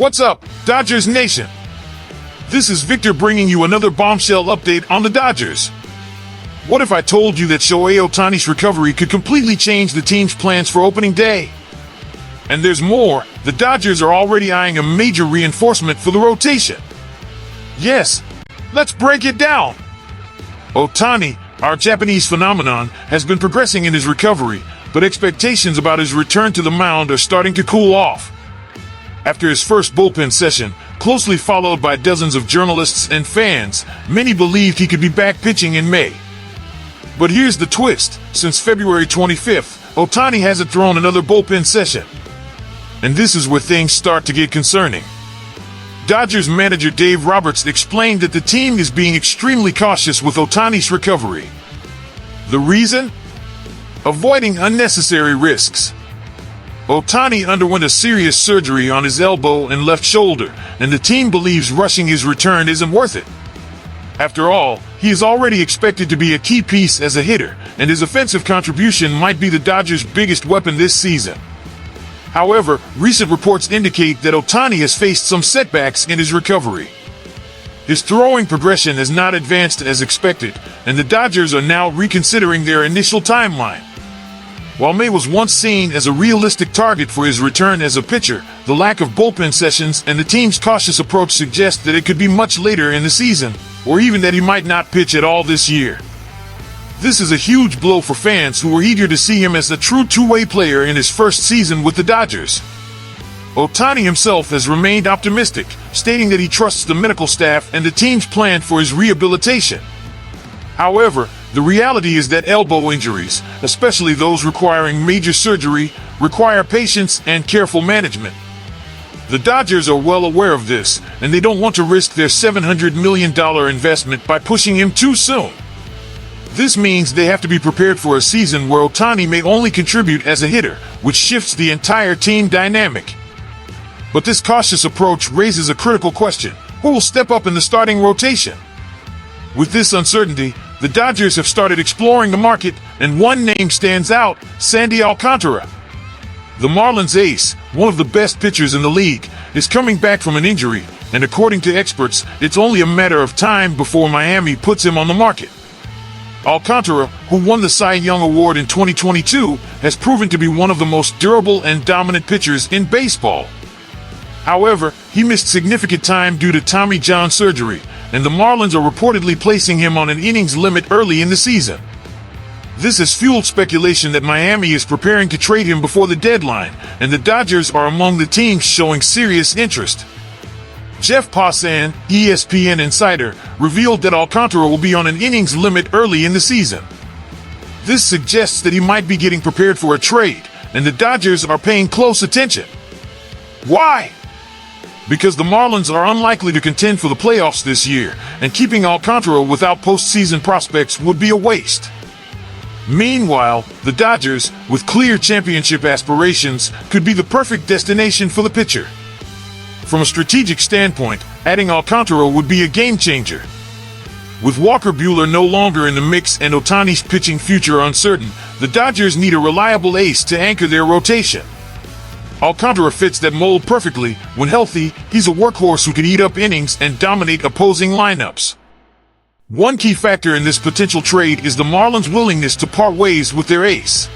What's up, Dodgers Nation? This is Victor bringing you another bombshell update on the Dodgers. What if I told you that Shohei Otani's recovery could completely change the team's plans for opening day? And there's more. The Dodgers are already eyeing a major reinforcement for the rotation. Yes, let's break it down. Otani, our Japanese phenomenon, has been progressing in his recovery, but expectations about his return to the mound are starting to cool off. After his first bullpen session, closely followed by dozens of journalists and fans, many believed he could be back pitching in May. But here's the twist. Since February 25th, Otani hasn't thrown another bullpen session. And this is where things start to get concerning. Dodgers manager Dave Roberts explained that the team is being extremely cautious with Otani's recovery. The reason? Avoiding unnecessary risks. Otani underwent a serious surgery on his elbow and left shoulder, and the team believes rushing his return isn't worth it. After all, he is already expected to be a key piece as a hitter, and his offensive contribution might be the Dodgers' biggest weapon this season. However, recent reports indicate that Otani has faced some setbacks in his recovery. His throwing progression has not advanced as expected, and the Dodgers are now reconsidering their initial timeline. While May was once seen as a realistic target for his return as a pitcher, the lack of bullpen sessions and the team's cautious approach suggest that it could be much later in the season, or even that he might not pitch at all this year. This is a huge blow for fans who were eager to see him as a true two-way player in his first season with the Dodgers. Otani himself has remained optimistic, stating that he trusts the medical staff and the team's plan for his rehabilitation. However, the reality is that elbow injuries, especially those requiring major surgery, require patience and careful management. The Dodgers are well aware of this, and they don't want to risk their $700 million investment by pushing him too soon. This means they have to be prepared for a season where Otani may only contribute as a hitter, which shifts the entire team dynamic. But this cautious approach raises a critical question: who will step up in the starting rotation? With this uncertainty, the Dodgers have started exploring the market, and one name stands out: Sandy Alcantara. The Marlins ace, one of the best pitchers in the league, is coming back from an injury, and according to experts, it's only a matter of time before Miami puts him on the market. Alcantara, who won the Cy Young Award in 2022, has proven to be one of the most durable and dominant pitchers in baseball. However, he missed significant time due to Tommy John surgery, and the Marlins are reportedly placing him on an innings limit early in the season. This has fueled speculation that Miami is preparing to trade him before the deadline, and the Dodgers are among the teams showing serious interest. Jeff Passan, ESPN insider, revealed that Alcantara will be on an innings limit early in the season. This suggests that he might be getting prepared for a trade, and the Dodgers are paying close attention. Why? Because the Marlins are unlikely to contend for the playoffs this year, and keeping Alcantara without postseason prospects would be a waste. Meanwhile, the Dodgers, with clear championship aspirations, could be the perfect destination for the pitcher. From a strategic standpoint, adding Alcantara would be a game-changer. With Walker Buehler no longer in the mix and Otani's pitching future uncertain, the Dodgers need a reliable ace to anchor their rotation. Alcantara fits that mold perfectly. When healthy, he's a workhorse who can eat up innings and dominate opposing lineups. One key factor in this potential trade is the Marlins' willingness to part ways with their ace.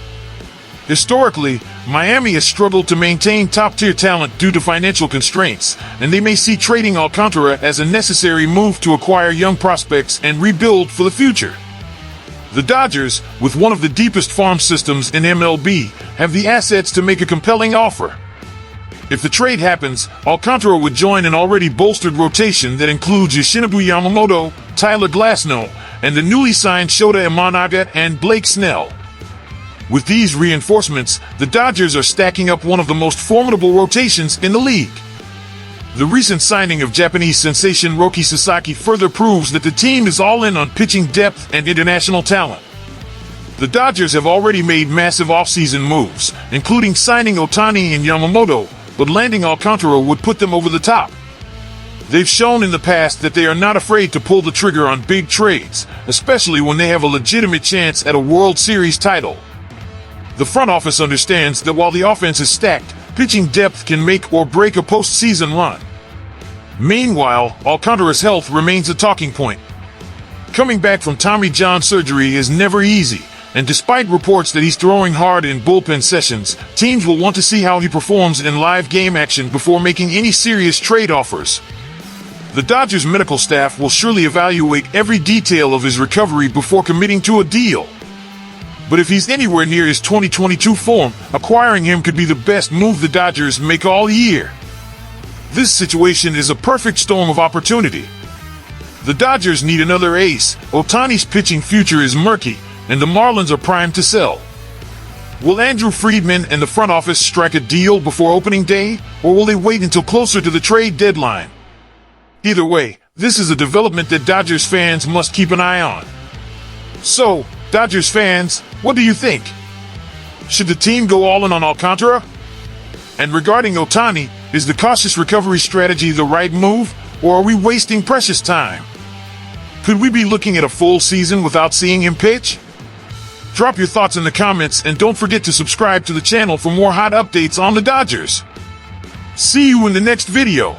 Historically, Miami has struggled to maintain top-tier talent due to financial constraints, and they may see trading Alcantara as a necessary move to acquire young prospects and rebuild for the future. The Dodgers, with one of the deepest farm systems in MLB, have the assets to make a compelling offer. If the trade happens, Alcantara would join an already bolstered rotation that includes Yoshinobu Yamamoto, Tyler Glasnow, and the newly signed Shota Imanaga and Blake Snell. With these reinforcements, the Dodgers are stacking up one of the most formidable rotations in the league. The recent signing of Japanese sensation Roki Sasaki further proves that the team is all in on pitching depth and international talent. The Dodgers have already made massive offseason moves, including signing Otani and Yamamoto, but landing Alcantara would put them over the top. They've shown in the past that they are not afraid to pull the trigger on big trades, especially when they have a legitimate chance at a World Series title. The front office understands that while the offense is stacked, pitching depth can make or break a postseason run. Meanwhile, Alcantara's health remains a talking point. Coming back from Tommy John surgery is never easy, and despite reports that he's throwing hard in bullpen sessions, teams will want to see how he performs in live game action before making any serious trade offers. The Dodgers medical staff will surely evaluate every detail of his recovery before committing to a deal. But if he's anywhere near his 2022 form, acquiring him could be the best move the Dodgers make all year. This situation is a perfect storm of opportunity. The Dodgers need another ace, Otani's pitching future is murky, and the Marlins are primed to sell. Will Andrew Friedman and the front office strike a deal before opening day, or will they wait until closer to the trade deadline? Either way, this is a development that Dodgers fans must keep an eye on. So, Dodgers fans, what do you think? Should the team go all in on Alcantara? And regarding Otani, is the cautious recovery strategy the right move, or are we wasting precious time? Could we be looking at a full season without seeing him pitch? Drop your thoughts in the comments and don't forget to subscribe to the channel for more hot updates on the Dodgers. See you in the next video.